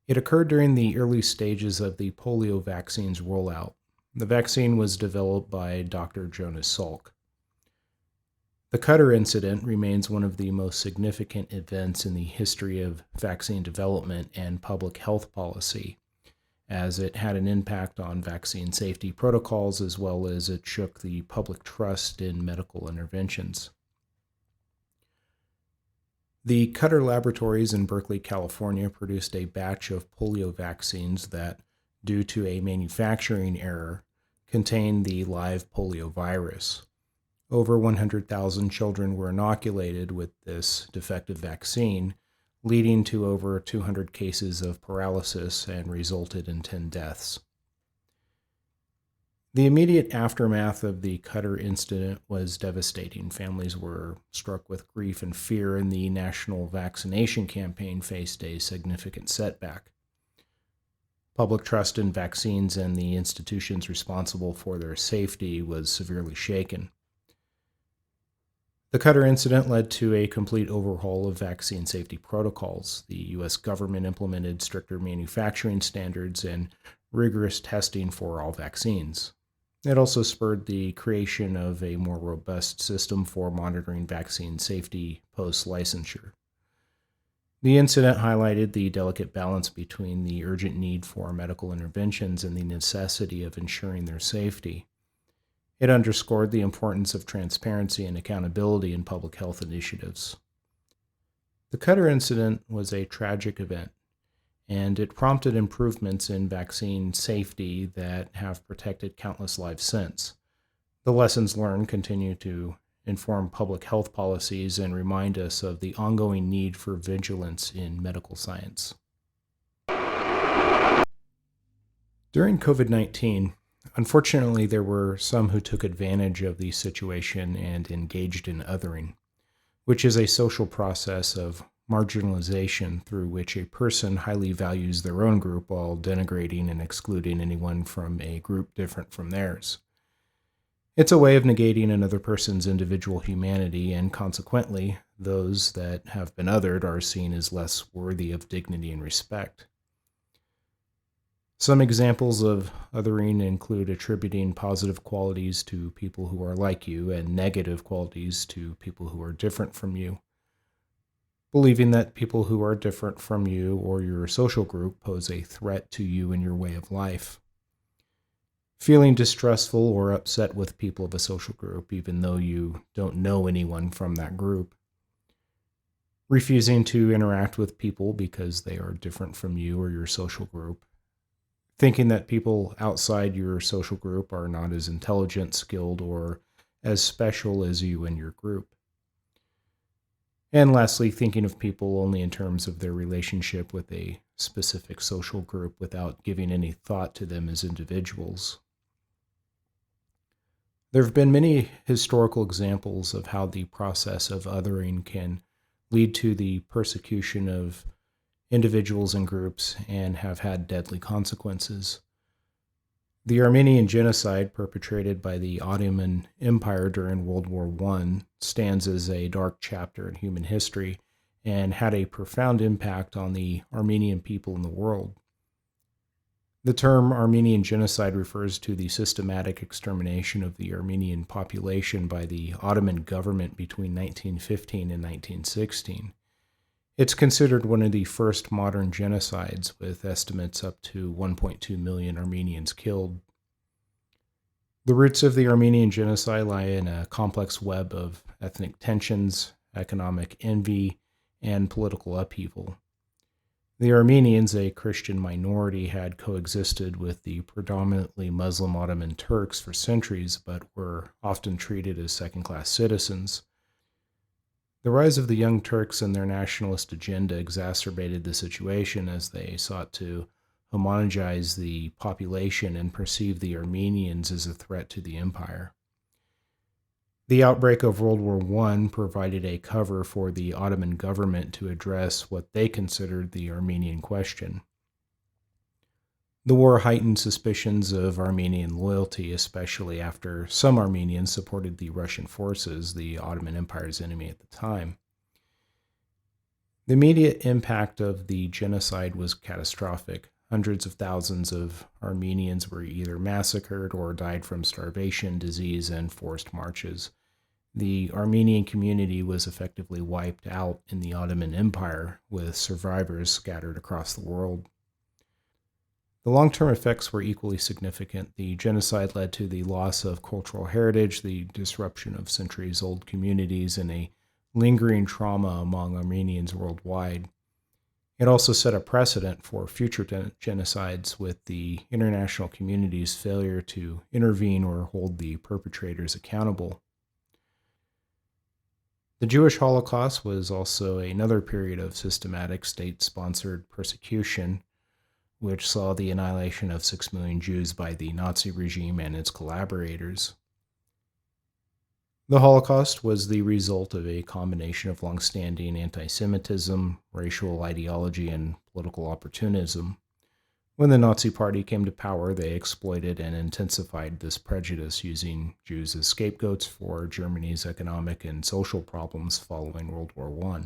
It occurred during the early stages of the polio vaccine's rollout. The vaccine was developed by Dr. Jonas Salk. The Cutter incident remains one of the most significant events in the history of vaccine development and public health policy, as it had an impact on vaccine safety protocols as well as it shook the public trust in medical interventions. The Cutter Laboratories in Berkeley, California produced a batch of polio vaccines that, due to a manufacturing error, contained the live polio virus. Over 100,000 children were inoculated with this defective vaccine, leading to over 200 cases of paralysis and resulted in 10 deaths. The immediate aftermath of the Cutter incident was devastating. Families were struck with grief and fear, and the national vaccination campaign faced a significant setback. Public trust in vaccines and the institutions responsible for their safety was severely shaken. The Cutter incident led to a complete overhaul of vaccine safety protocols. The U.S. government implemented stricter manufacturing standards and rigorous testing for all vaccines. It also spurred the creation of a more robust system for monitoring vaccine safety post-licensure. The incident highlighted the delicate balance between the urgent need for medical interventions and the necessity of ensuring their safety. It underscored the importance of transparency and accountability in public health initiatives. The Cutter incident was a tragic event, and it prompted improvements in vaccine safety that have protected countless lives since. The lessons learned continue to inform public health policies and remind us of the ongoing need for vigilance in medical science. During COVID-19, unfortunately, there were some who took advantage of the situation and engaged in othering, which is a social process of marginalization through which a person highly values their own group while denigrating and excluding anyone from a group different from theirs. It's a way of negating another person's individual humanity, and consequently, those that have been othered are seen as less worthy of dignity and respect. Some examples of othering include attributing positive qualities to people who are like you and negative qualities to people who are different from you. Believing that people who are different from you or your social group pose a threat to you and your way of life. Feeling distrustful or upset with people of a social group, even though you don't know anyone from that group. Refusing to interact with people because they are different from you or your social group. Thinking that people outside your social group are not as intelligent, skilled, or as special as you and your group. And lastly, thinking of people only in terms of their relationship with a specific social group without giving any thought to them as individuals. There have been many historical examples of how the process of othering can lead to the persecution of individuals and groups and have had deadly consequences. The Armenian genocide perpetrated by the Ottoman Empire during World War I stands as a dark chapter in human history and had a profound impact on the Armenian people in the world. The term Armenian genocide refers to the systematic extermination of the Armenian population by the Ottoman government between 1915 and 1916. It's considered one of the first modern genocides, with estimates up to 1.2 million Armenians killed. The roots of the Armenian genocide lie in a complex web of ethnic tensions, economic envy, and political upheaval. The Armenians, a Christian minority, had coexisted with the predominantly Muslim Ottoman Turks for centuries, but were often treated as second-class citizens. The rise of the Young Turks and their nationalist agenda exacerbated the situation as they sought to homogenize the population and perceive the Armenians as a threat to the empire. The outbreak of World War I provided a cover for the Ottoman government to address what they considered the Armenian question. The war heightened suspicions of Armenian loyalty, especially after some Armenians supported the Russian forces, the Ottoman Empire's enemy at the time. The immediate impact of the genocide was catastrophic. Hundreds of thousands of Armenians were either massacred or died from starvation, disease, and forced marches. The Armenian community was effectively wiped out in the Ottoman Empire, with survivors scattered across the world. The long-term effects were equally significant. The genocide led to the loss of cultural heritage, the disruption of centuries-old communities, and a lingering trauma among Armenians worldwide. It also set a precedent for future genocides, with the international community's failure to intervene or hold the perpetrators accountable. The Jewish Holocaust was also another period of systematic state-sponsored persecution, which saw the annihilation of 6 million Jews by the Nazi regime and its collaborators. The Holocaust was the result of a combination of long-standing anti-Semitism, racial ideology, and political opportunism. When the Nazi Party came to power, they exploited and intensified this prejudice, using Jews as scapegoats for Germany's economic and social problems following World War I.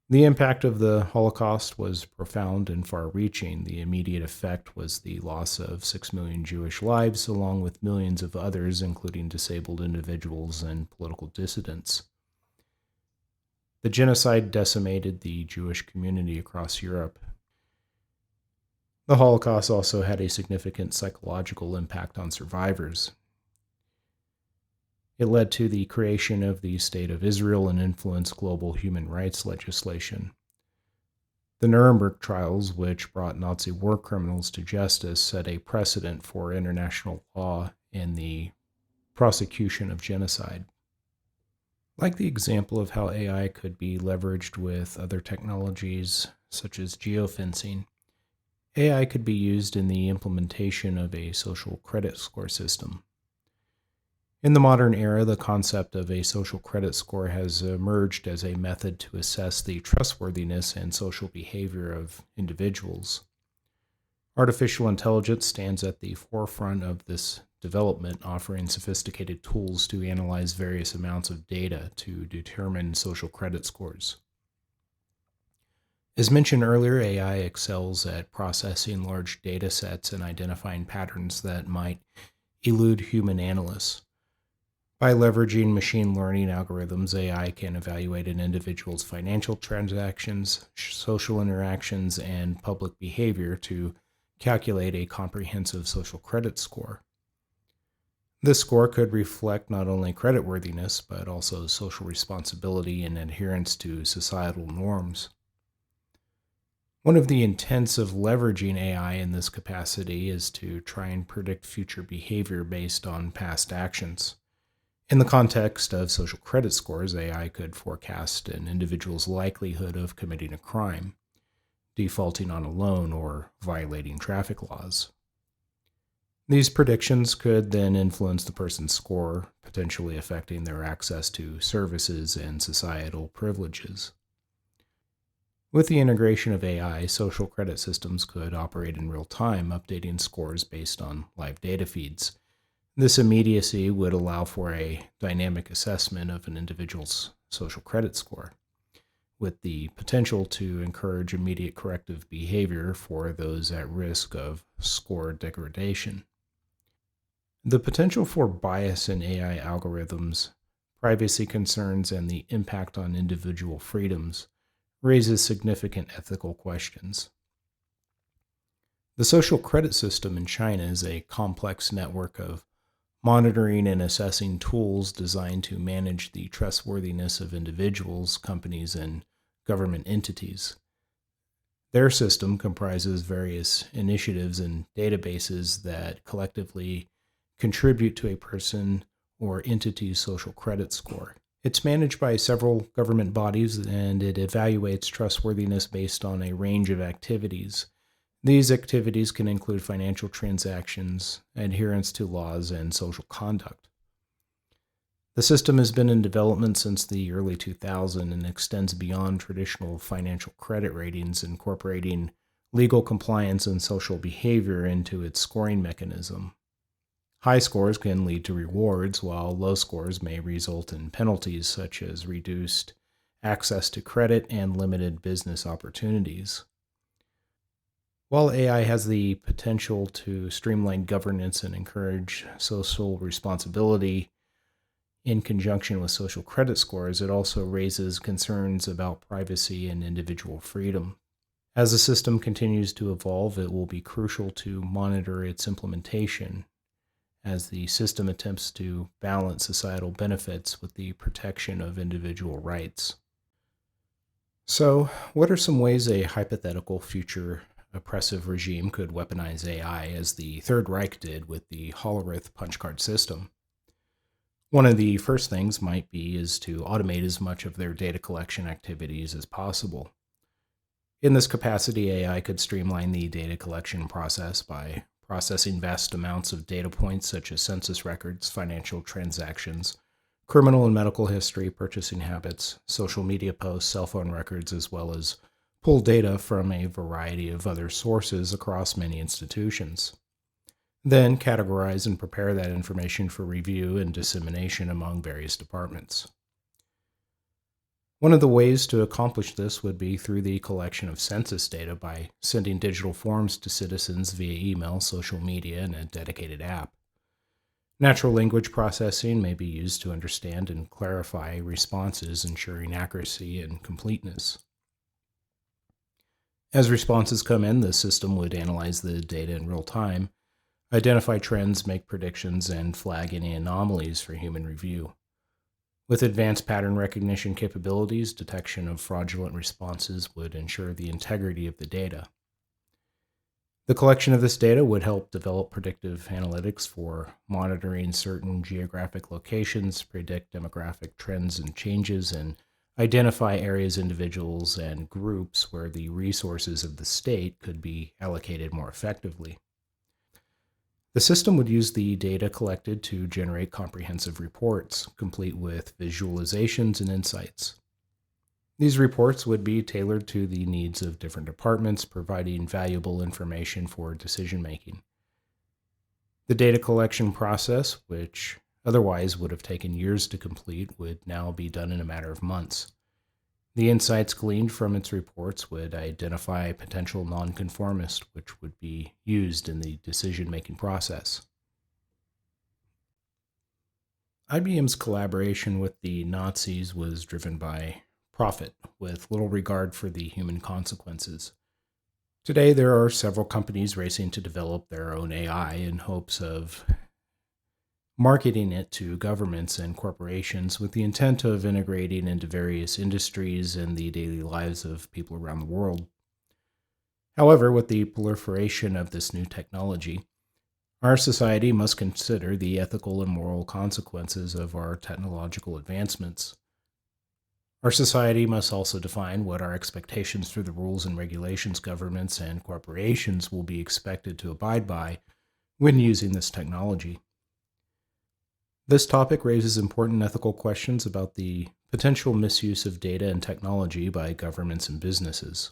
The impact of the Holocaust was profound and far-reaching. The immediate effect was the loss of 6 million Jewish lives, along with millions of others, including disabled individuals and political dissidents. The genocide decimated the Jewish community across Europe. The Holocaust also had a significant psychological impact on survivors. It led to the creation of the State of Israel and influenced global human rights legislation. The Nuremberg trials, which brought Nazi war criminals to justice, set a precedent for international law in the prosecution of genocide. Like the example of how AI could be leveraged with other technologies, such as geofencing, AI could be used in the implementation of a social credit score system. In the modern era, the concept of a social credit score has emerged as a method to assess the trustworthiness and social behavior of individuals. Artificial intelligence stands at the forefront of this development, offering sophisticated tools to analyze various amounts of data to determine social credit scores. As mentioned earlier, AI excels at processing large data sets and identifying patterns that might elude human analysts. By leveraging machine learning algorithms, AI can evaluate an individual's financial transactions, social interactions, and public behavior to calculate a comprehensive social credit score. This score could reflect not only creditworthiness, but also social responsibility and adherence to societal norms. One of the intents of leveraging AI in this capacity is to try and predict future behavior based on past actions. In the context of social credit scores, AI could forecast an individual's likelihood of committing a crime, defaulting on a loan, or violating traffic laws. These predictions could then influence the person's score, potentially affecting their access to services and societal privileges. With the integration of AI, social credit systems could operate in real time, updating scores based on live data feeds. This immediacy would allow for a dynamic assessment of an individual's social credit score, with the potential to encourage immediate corrective behavior for those at risk of score degradation. The potential for bias in AI algorithms, privacy concerns, and the impact on individual freedoms raises significant ethical questions. The social credit system in China is a complex network of monitoring and assessing tools designed to manage the trustworthiness of individuals, companies, and government entities. Their system comprises various initiatives and databases that collectively contribute to a person or entity's social credit score. It's managed by several government bodies, and it evaluates trustworthiness based on a range of activities. These activities can include financial transactions, adherence to laws, and social conduct. The system has been in development since the early 2000s and extends beyond traditional financial credit ratings, incorporating legal compliance and social behavior into its scoring mechanism. High scores can lead to rewards, while low scores may result in penalties such as reduced access to credit and limited business opportunities. While AI has the potential to streamline governance and encourage social responsibility in conjunction with social credit scores, it also raises concerns about privacy and individual freedom. As the system continues to evolve, it will be crucial to monitor its implementation as the system attempts to balance societal benefits with the protection of individual rights. So, what are some ways a hypothetical future oppressive regime could weaponize AI as the Third Reich did with the Hollerith punchcard system? One of the first things might be is to automate as much of their data collection activities as possible. In this capacity, AI could streamline the data collection process by processing vast amounts of data points such as census records, financial transactions, criminal and medical history, purchasing habits, social media posts, cell phone records, as well as pull data from a variety of other sources across many institutions. Then categorize and prepare that information for review and dissemination among various departments. One of the ways to accomplish this would be through the collection of census data by sending digital forms to citizens via email, social media, and a dedicated app. Natural language processing may be used to understand and clarify responses, ensuring accuracy and completeness. As responses come in, the system would analyze the data in real time, identify trends, make predictions, and flag any anomalies for human review. With advanced pattern recognition capabilities, detection of fraudulent responses would ensure the integrity of the data. The collection of this data would help develop predictive analytics for monitoring certain geographic locations, predict demographic trends and changes, and identify areas, individuals, and groups where the resources of the state could be allocated more effectively. The system would use the data collected to generate comprehensive reports, complete with visualizations and insights. These reports would be tailored to the needs of different departments, providing valuable information for decision-making. The data collection process, which otherwise would have taken years to complete, would now be done in a matter of months. The insights gleaned from its reports would identify potential nonconformists, which would be used in the decision-making process. IBM's collaboration with the Nazis was driven by profit, with little regard for the human consequences. Today, there are several companies racing to develop their own AI in hopes of marketing it to governments and corporations with the intent of integrating into various industries and the daily lives of people around the world. However, with the proliferation of this new technology, our society must consider the ethical and moral consequences of our technological advancements. Our society must also define what our expectations for the rules and regulations governments and corporations will be expected to abide by when using this technology. This topic raises important ethical questions about the potential misuse of data and technology by governments and businesses.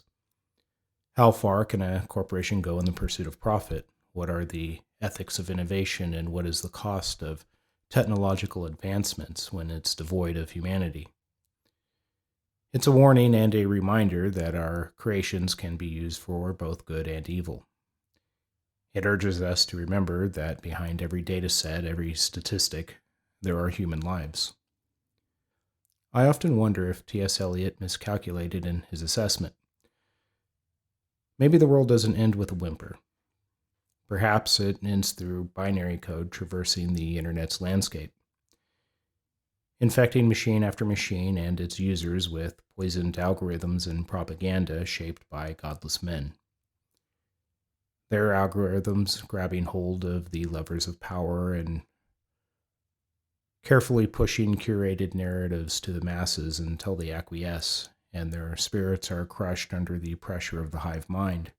How far can a corporation go in the pursuit of profit? What are the ethics of innovation, and what is the cost of technological advancements when it's devoid of humanity? It's a warning and a reminder that our creations can be used for both good and evil. It urges us to remember that behind every data set, every statistic, there are human lives. I often wonder if T.S. Eliot miscalculated in his assessment. Maybe the world doesn't end with a whimper. Perhaps it ends through binary code traversing the internet's landscape, infecting machine after machine and its users with poisoned algorithms and propaganda shaped by godless men. Their algorithms grabbing hold of the levers of power and carefully pushing curated narratives to the masses until they acquiesce, and their spirits are crushed under the pressure of the hive mind,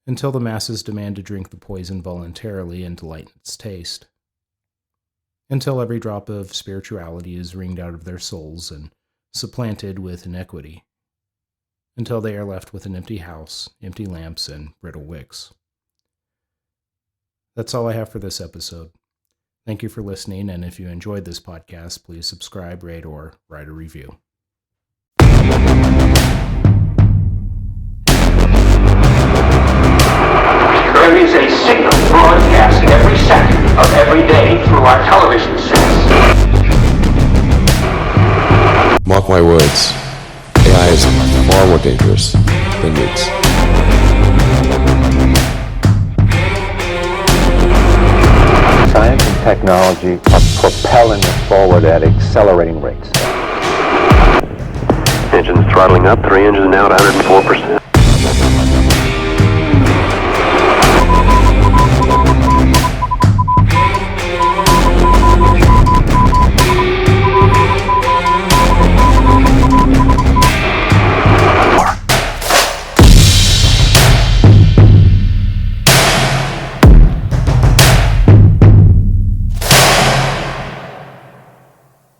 until the masses demand to drink the poison voluntarily and delight in its taste, until every drop of spirituality is wringed out of their souls and supplanted with iniquity, until they are left with an empty house, empty lamps, and brittle wicks. That's all I have for this episode. Thank you for listening, and if you enjoyed this podcast, please subscribe, rate, or write a review. There is a signal broadcast every second of every day through our television sets. Mark my words, AI is far more dangerous than nukes. Science and technology are propelling us forward at accelerating rates. Engines throttling up, 3 engines now at 104%.